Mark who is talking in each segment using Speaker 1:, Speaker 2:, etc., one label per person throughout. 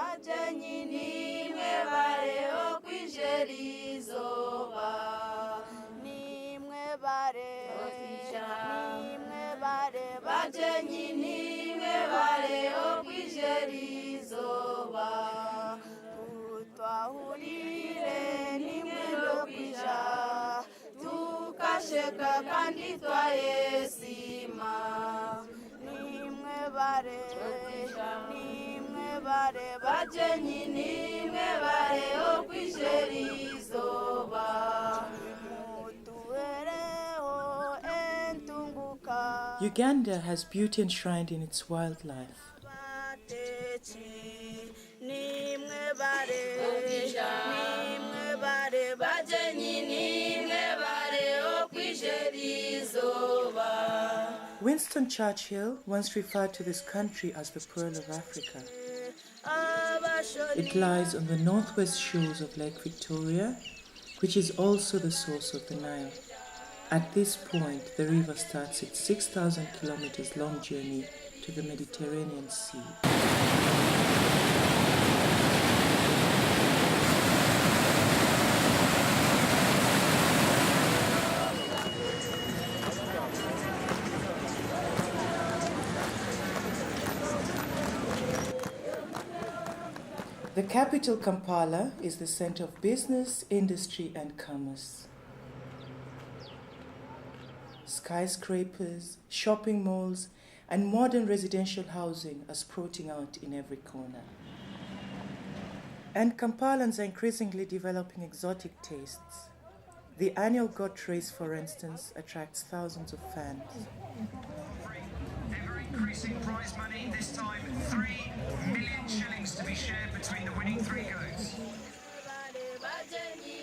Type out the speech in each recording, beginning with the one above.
Speaker 1: bajenyi nimwe bareo kwisherizoba nimwe bare bajenyi nimwe bareo kwisherizoba twahurire nimwe lokwisha tukasheka kandi twayesima nimwe bare bajenyi nimwe bare okwisherizoba mutuwereho entunguka.
Speaker 2: Uganda has beauty enshrined in its wildlife.
Speaker 1: Nimwe bare bajenyi nimwe bare okwisherizoba.
Speaker 2: Winston Churchill once referred to this country as the Pearl of Africa. It lies on the northwest shores of Lake Victoria, which is also the source of the Nile. At this point, the river starts its 6,000 kilometers long journey to the Mediterranean Sea. The capital, Kampala, is the center of business, industry, and commerce. Skyscrapers, shopping malls, and modern residential housing are sprouting out in every corner. And Kampalans are increasingly developing exotic tastes. The annual goat race, for instance, attracts thousands of fans.
Speaker 3: Increasing prize money, this time 3 million shillings to be shared between the winning 3 goats.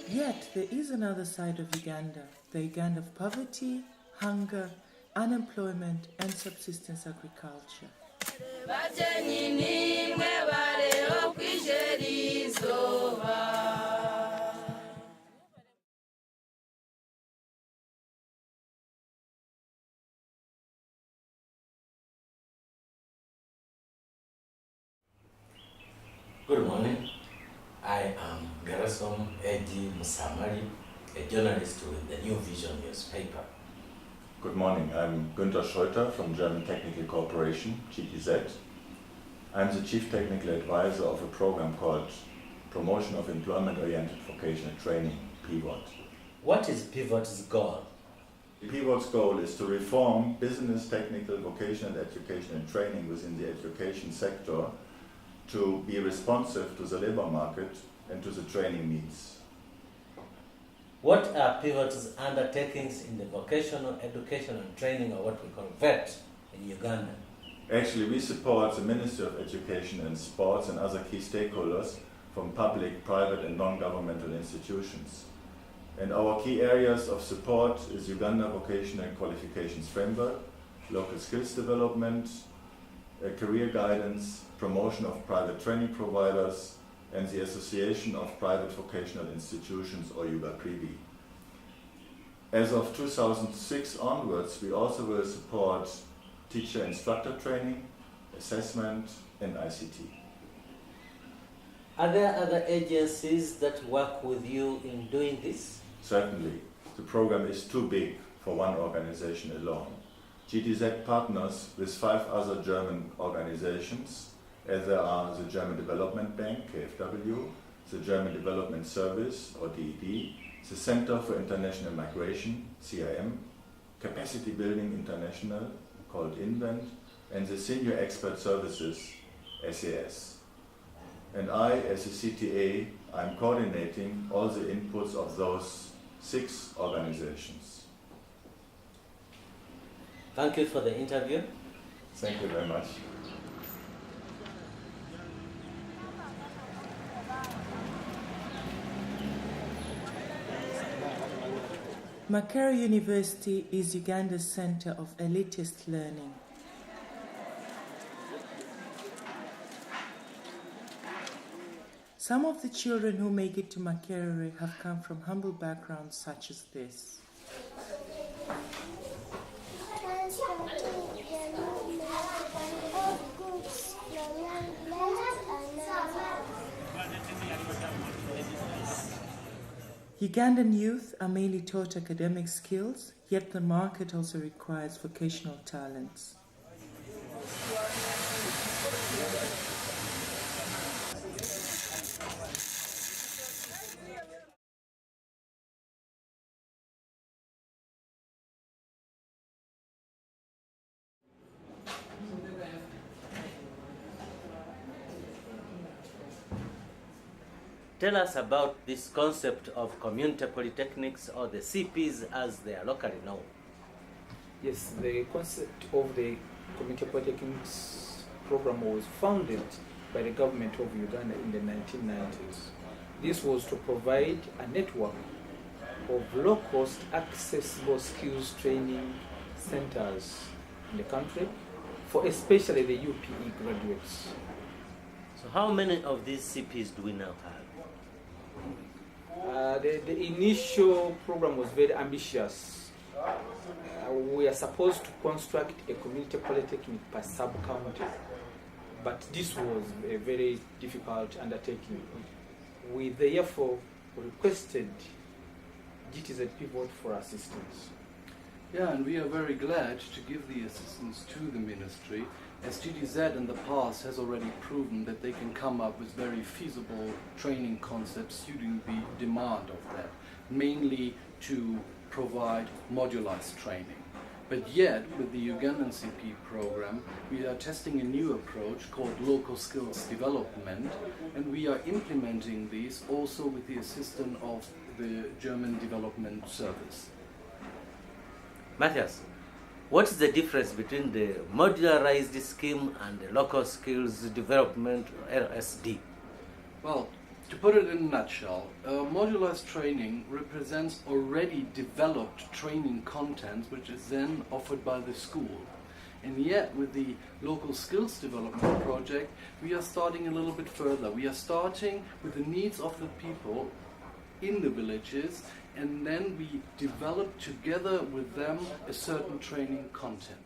Speaker 2: Yet there is another side of Uganda, the Uganda of poverty, hunger, unemployment, and subsistence agriculture.
Speaker 4: Good morning. I am Garasom Eji Musamari, a journalist with the New Vision newspaper.
Speaker 5: Good morning. I'm Günther Schröter from German Technical Corporation, GTZ. I'm the Chief Technical Advisor of a program called Promotion of Employment-Oriented Vocational Training, PIVOT.
Speaker 4: What is Pivot's goal?
Speaker 5: PIVOT's goal is to reform business, technical, vocational education and training within the education sector to be responsive to the labor market and to the training needs.
Speaker 4: What are Pivot's undertakings in the vocational education and training, or what we call VET, in Uganda?
Speaker 5: Actually, we support the Ministry of Education and Sports and other key stakeholders from public, private and non-governmental institutions. And our key areas of support is Uganda Vocational Qualifications Framework, local skills development, career guidance, promotion of private training providers, and the Association of Private Vocational Institutions, or UGAPRIVI. As of 2006 onwards, we also will support teacher-instructor training, assessment, and ICT.
Speaker 4: Are there other agencies that work with you in doing this?
Speaker 5: Certainly. The program is too big for one organization alone. GTZ partners with 5 other German organizations, as there are the German Development Bank, KfW, the German Development Service, or DED, the Center for International Migration, CIM, Capacity Building International, called INVENT, and the Senior Expert Services, SAS. And I, as a CTA, I'm coordinating all the inputs of those 6 organizations.
Speaker 4: Thank you for the interview.
Speaker 5: Thank you very much.
Speaker 2: Makerere University is Uganda's center of elitist learning. Some of the children who make it to Makerere have come from humble backgrounds such as this. Ugandan youth are mainly taught academic skills, yet the market also requires vocational talents.
Speaker 4: Tell us about this concept of community polytechnics, or the CPs as they are locally known.
Speaker 6: Yes, the concept of the community polytechnics program was founded by the government of Uganda in the 1990s. This was to provide a network of low-cost, accessible skills training centers in the country for especially the UPE graduates.
Speaker 4: So how many of these CPs do we now have?
Speaker 6: The initial program was very ambitious. We are supposed to construct a community polytechnic per sub-county, but this was a very difficult undertaking. We therefore requested GTZ Pivot for assistance.
Speaker 7: Yeah, and we are very glad to give the assistance to the ministry, as GTZ in the past has already proven that they can come up with very feasible training concepts suiting the demand of that, mainly to provide modularized training. But yet, with the Ugandan CP program, we are testing a new approach called local skills development, and we are implementing these also with the assistance of the German Development Service.
Speaker 4: Matthias, what is the difference between the modularized scheme and the local skills development, LSD?
Speaker 7: Well, to put it in a nutshell, modularized training represents already developed training content which is then offered by the school. And yet, with the local skills development project, we are starting a little bit further. We are starting with the needs of the people in the villages, and then we develop together with them a certain training content.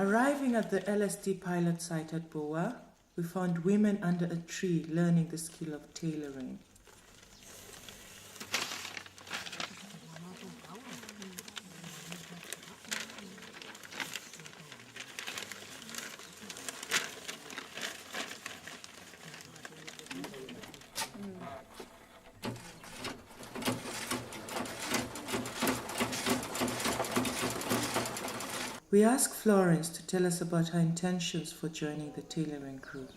Speaker 2: Arriving at the LSD pilot site at Boa, we found women under a tree learning the skill of tailoring. We asked Florence to tell us about her intentions for joining the tailoring group.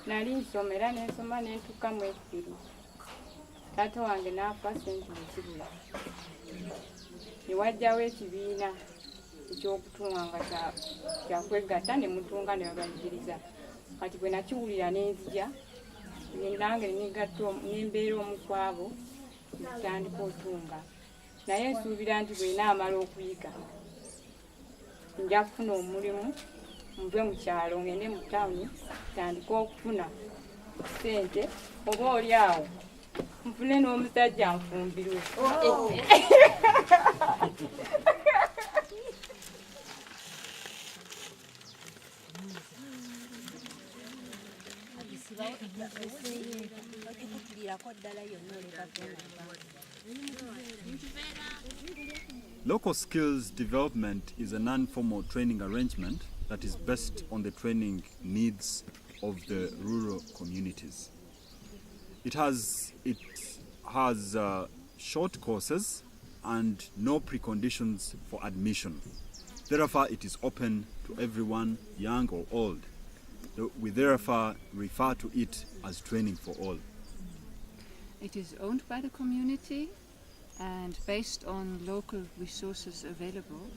Speaker 8: Nali nsomera nensoma nentuka mu ekiri. Taata wange n'afa sente nekibula. Ne wajjawo ekibiina ekyokutunga nga kyakwegatta ne mutunga ne babayigiriza. Kati bwe nakiwulira nenzija, nange nembeera omu ku abo ntandika otunga. Naye nsuubira nti bwe naamala okuyiga nja kufuna omulimu, nve mu kyalo ngende mu tawuni tandika okufuna sente, oba oli awo nfune n'omusajja nfumbirwe.
Speaker 9: Local skills development is a non-formal training arrangement that is based on the training needs of the rural communities. It has short courses and no preconditions for admission. Therefore, it is open to everyone, young or old. We therefore refer to it as training for all.
Speaker 10: It is owned by the community and based on local resources available.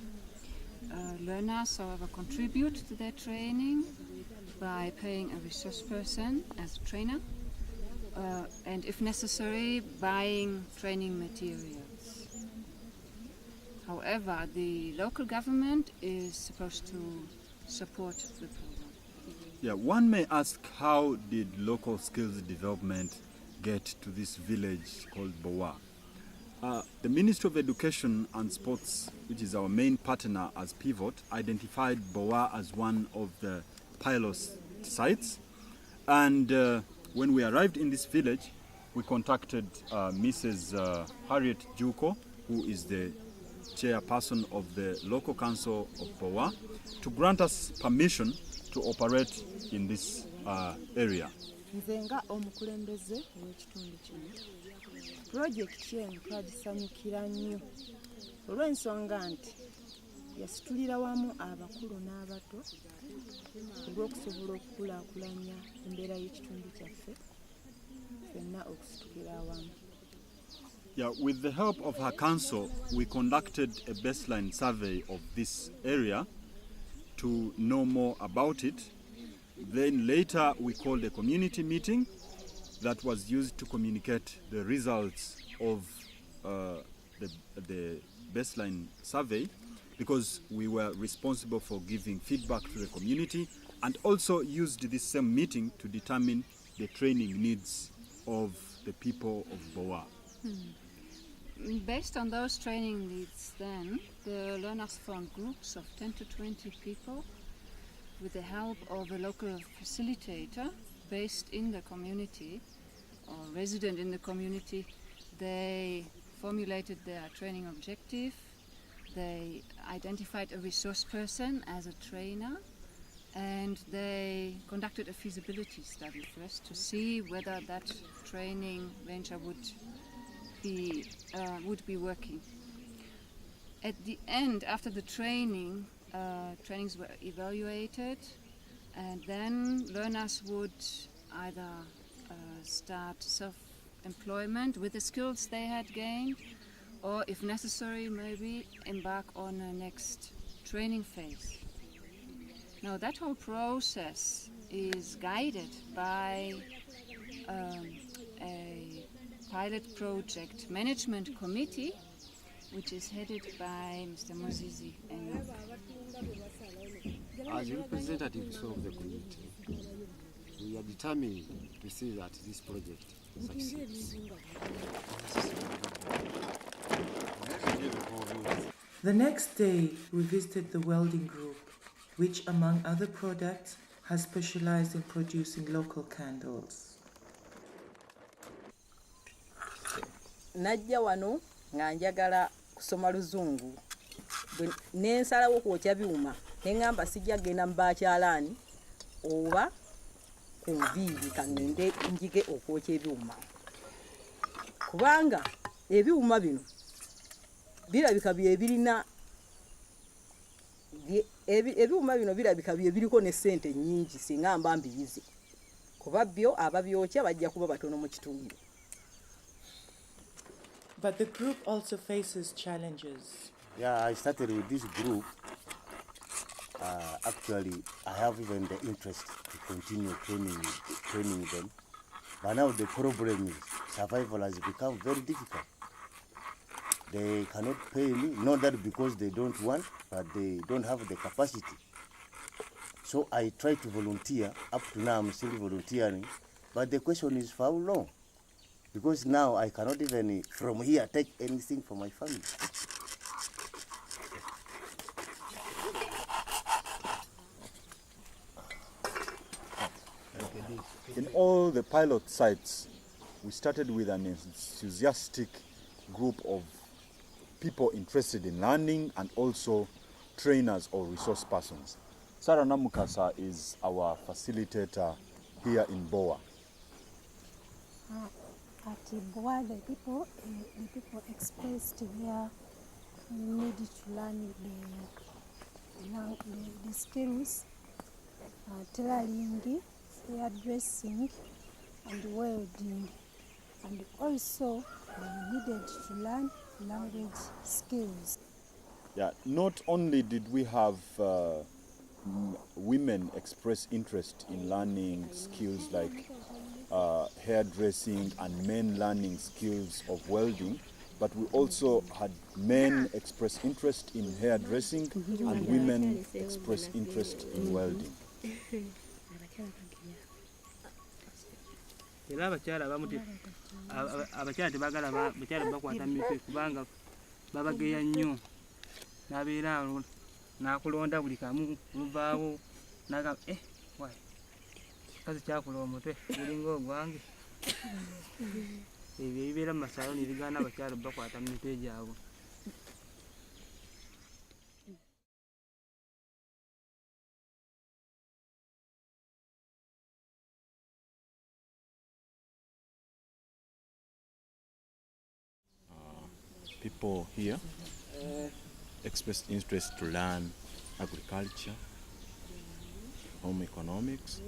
Speaker 10: learners, however, contribute to their training by paying a resource person as a trainer, and if necessary, buying training materials. However, the local government is supposed to support the program.
Speaker 9: Yeah, one may ask, how did local skills development get to this village called Boa? The Ministry of Education and Sports, which is our main partner as Pivot, identified Boa as one of the pilot sites. And when we arrived in this village, we contacted Mrs. Harriet Juko, who is the chairperson of the local council of Boa, to grant us permission to operate in this area.
Speaker 11: Nze nga omukulembeze w'ekitundu kino pulojekiti eno twagisanyukira nnyo olw'ensonga nti yasitulira wamu abakulu n'abato olw'okusobola okukulaakulanya embeera y'ekitundu kyaffe ffenna okusitukira awamu.
Speaker 9: Yeah, with the help of her council, we conducted a baseline survey of this area to know more about it. Then later we called a community meeting that was used to communicate the results of the baseline survey, because we were responsible for giving feedback to the community, and also used this same meeting to determine the training needs of the people of Boa.
Speaker 10: Based on those training needs then, the learners formed groups of 10 to 20 people with the help of a local facilitator based in the community or resident in the community. They formulated their training objective, they identified a resource person as a trainer, and they conducted a feasibility study first to see whether that training venture would be working. At the end, after the training, trainings were evaluated, and then learners would either start self-employment with the skills they had gained, or if necessary, maybe embark on a next training phase. Now that whole process is guided by a pilot project management committee, which is headed by Mr. Mozizi Enoch.
Speaker 12: As representatives of the community, we are determined to see that this project succeeds.
Speaker 2: The next day, we visited the welding group, which, among other products, has specialized in producing local candles.
Speaker 13: Najja wano nga njagala kusoma luzungu nensalawo kwokya byuma neŋŋamba sijja genda mu bakyalaani oba ku nviiri kaŋŋende njige okwokya ebyuma kubanga ebyuma bino birabika byebirina ebyuma bino birabika byebiriko ne ssente nnyingi singa mba mbiyize kuba byo ababyokya bajja kuba batono mu kitundu.
Speaker 2: But the group also faces challenges.
Speaker 14: Yeah, I started with this group. Actually, I have even the interest to continue training them. But now the problem is survival has become very difficult. They cannot pay me, not that because they don't want, but they don't have the capacity. So I try to volunteer. Up to now, I'm still volunteering. But the question is for how long? Because now I cannot even from here take anything for my family.
Speaker 9: In all the pilot sites, we started with an enthusiastic group of people interested in learning and also trainers or resource persons. Sarah Namukasa is our facilitator here in Boa.
Speaker 15: At Boa, the people expressed their need to learn the skills, tailoring, hairdressing, and welding, and also they needed to learn language skills.
Speaker 9: Yeah, not only did we have women express interest in learning skills like hairdressing and men learning skills of welding, but we also had men express interest in hairdressing and women express interest in welding.
Speaker 16: Era abakyala abakyala tebagala abakyala bakwata mitwe kubanga babageya nnyo n'abeera n'akulonda buli kamu muvaawo n'agamba wayi kazi kyakula omutwe gulinga ogwange. Ebyo ebibeera mu masalo nebigaana abakyala bakwata mu mitwe gyabwe.
Speaker 9: People here expressed interest to learn agriculture, home economics,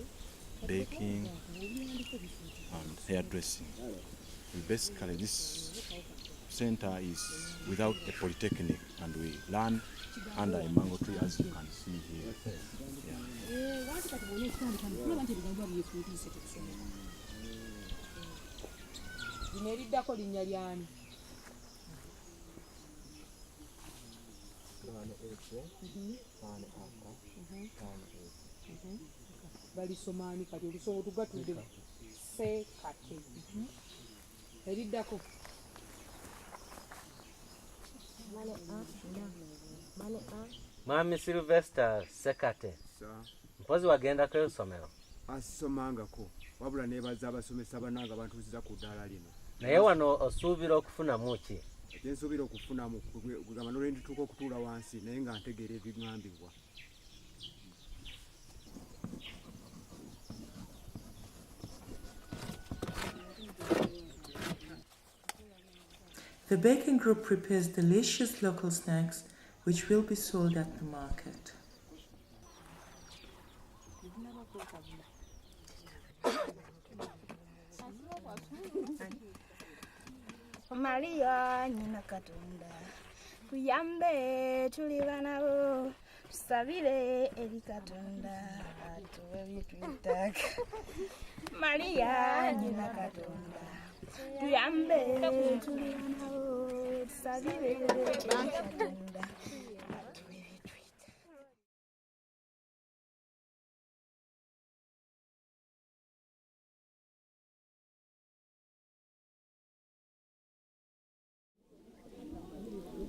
Speaker 9: baking, and hairdressing. Basically, this center is without a polytechnic, and we learn under a mango tree, as you can see here.
Speaker 17: Balisomani kati olusobo tugatudde sekate eriddako
Speaker 4: Mwami Sylvester Sekate, mpozi wagendako essomero?
Speaker 12: Asomangako wabula nebaza abasomesa bananga bantuuziza ku ddaala lino.
Speaker 4: Naye wano osuubira okufunamu ki?
Speaker 12: Nsuubira okufunamu kugamba n'olwendituuka okutuula wansi naye nga ntegeera ebigambibwa.
Speaker 2: The baking group prepares delicious local snacks which will be sold at the market.
Speaker 1: Maria nyina Katonda tuyambe tuli banabo tusabire eri Katonda atuwe byetuyitaka. Maria nyina Katonda tuyambe tuli banabo tusabire eri Katonda.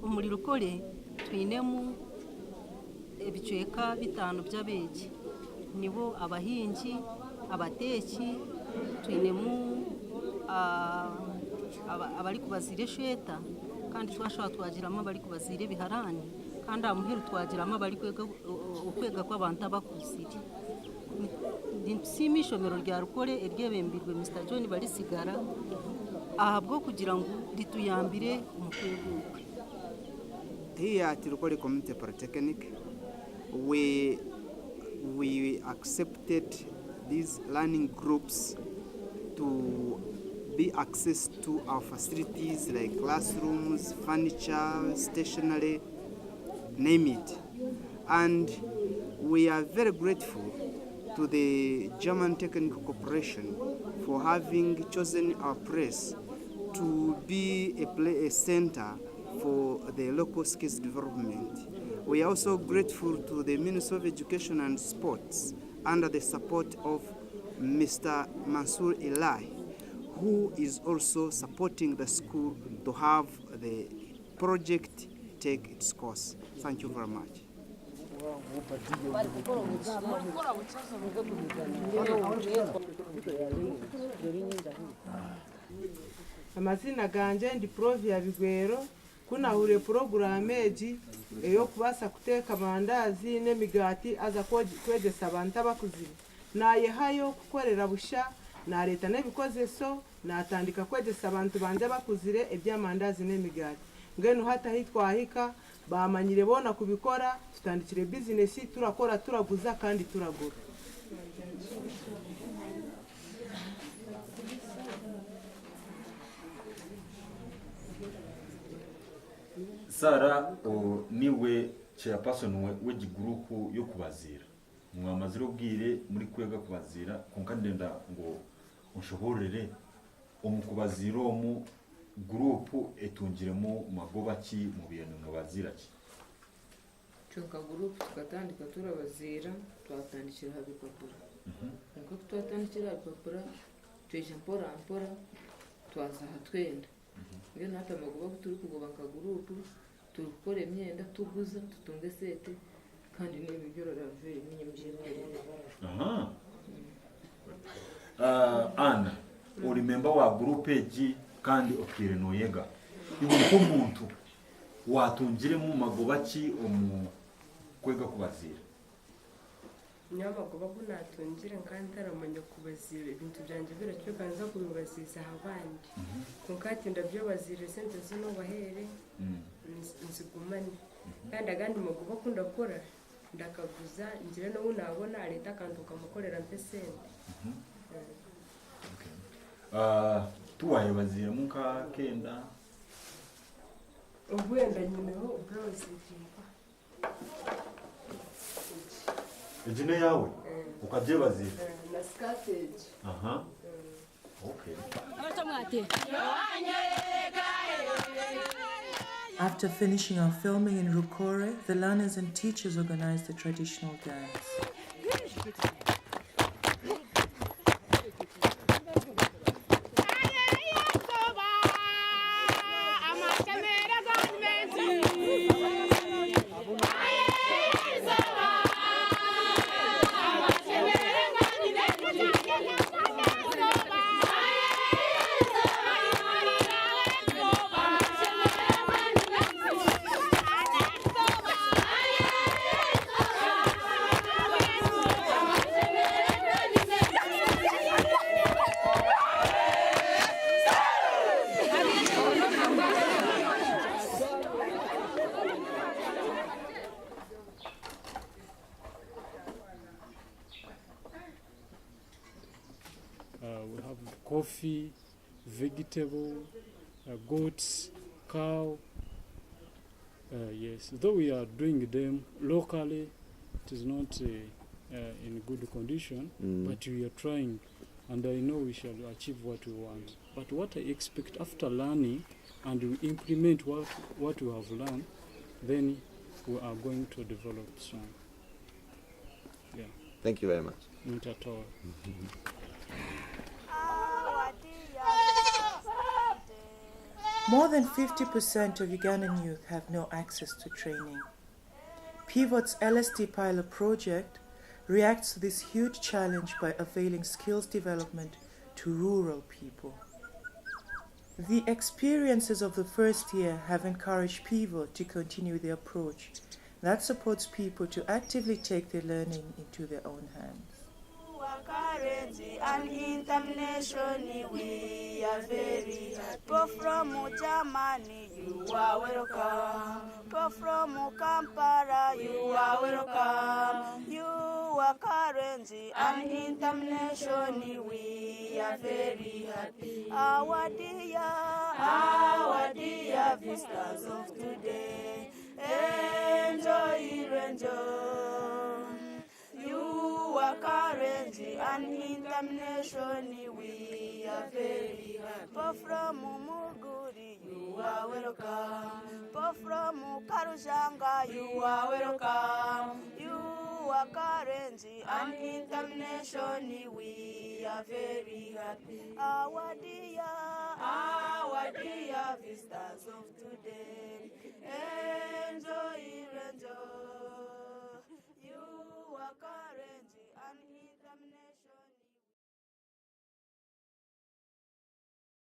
Speaker 18: Muri Rukore twinemu ebicweka bitano by'abeegi nibo abahingi abateeki twinemu abali kubazira eshweta kandi twashobora twagiramo abali kubazira ebiharani kandi amuheru twagiramo abali kwega kw'abantu abakuzire. Nitusiima ishomero rya Rukore eryebembirwe Mr. John barisigara ahabwo kugira ngo rituyambire mu kwegukwe.
Speaker 19: Here at Rukore Community Polytechnic, we accepted these learning groups to be access to our facilities like classrooms, furniture, stationery, name it. And we are very grateful to the German Technical Corporation for having chosen our place to be a center for the local skills development. We are also grateful to the Ministry of Education and Sports under the support of Mr. Mansour Eli, who is also supporting the school to have the project take its course. Thank you very much.
Speaker 17: Amazina ganje ndi Provia Bigwero kunahure programu egi eyo kubasa kuteka mandazi n'emigati aza kwegesa abantu abakuzire nayehayo kukorera busha na leta n'ebikozeso natandika kwegesa abantu banje bakuzire ebyamandazi n'emigati ngeno hata hitwahika bamanyire bona kubikora tutandikire business turakora turaguza kandi turagura.
Speaker 9: Sara niwe chairperson w'igigurupu yo kubazira mwamaziro bwire muri kwega kubazira konka ndenda ngo unshoborere omukubaziro mu grupu etungiremo magoba ki mu bintu mubazira ki
Speaker 20: Choka grupu tukatandika turabazira twatandikira habipapura nko twatandikira habipapura tweje mpora twaza hatwenda nge nata magoba turi kugoba ka grupu turukore emyenda tuguza tutunge sete kandi n'ibigorora veri n'inyemjye
Speaker 9: Ana uri member wa groupe G kandi okire noyega ibuko muntu watungire mu magoba ki omu kwega kubazira
Speaker 21: nyamagoba bunatungire kandi taramanya kubazira ibintu byanje biracyuka nza kubibaziza abandi konkati ndabyo bazira sente zino bahere nzigumane kandi agandi magoba kunda gukora ndakaguza ngire no unabona leta kandi ukamukorera mpesente
Speaker 9: tuwaye bazira muka kenda
Speaker 21: ubwenda nyineho browse kimpa
Speaker 9: ejine yawe ukabye bazira
Speaker 21: na skatage
Speaker 9: okay
Speaker 2: After finishing our filming in Rukore, the learners and teachers organized the traditional dance.
Speaker 22: We have coffee, vegetable, goats, cow. Yes, though we are doing them locally, it is not in good condition, but we are trying, and I know we shall achieve what we want. But what I expect after learning and we implement what we have learned, then we are going to develop strong. Yeah.
Speaker 23: Thank you very much.
Speaker 22: Not at all.
Speaker 2: More than 50% of Ugandan youth have no access to training. Pivot's LSD pilot project reacts to this huge challenge by availing skills development to rural people. The experiences of the first year have encouraged Pivot to continue the approach that supports people to actively take their learning into their own hands.
Speaker 1: And internationally we are very happy. From Germany you are welcome. From Kampala you are welcome. You are currency and internationally we are very happy. Our dear visitors of today, enjoy. You are currency and internationally we are very happy. From Muguri you are welcome. From Karujanga you are welcome. You are currency and internationally we are very happy. Our dear visitors of today.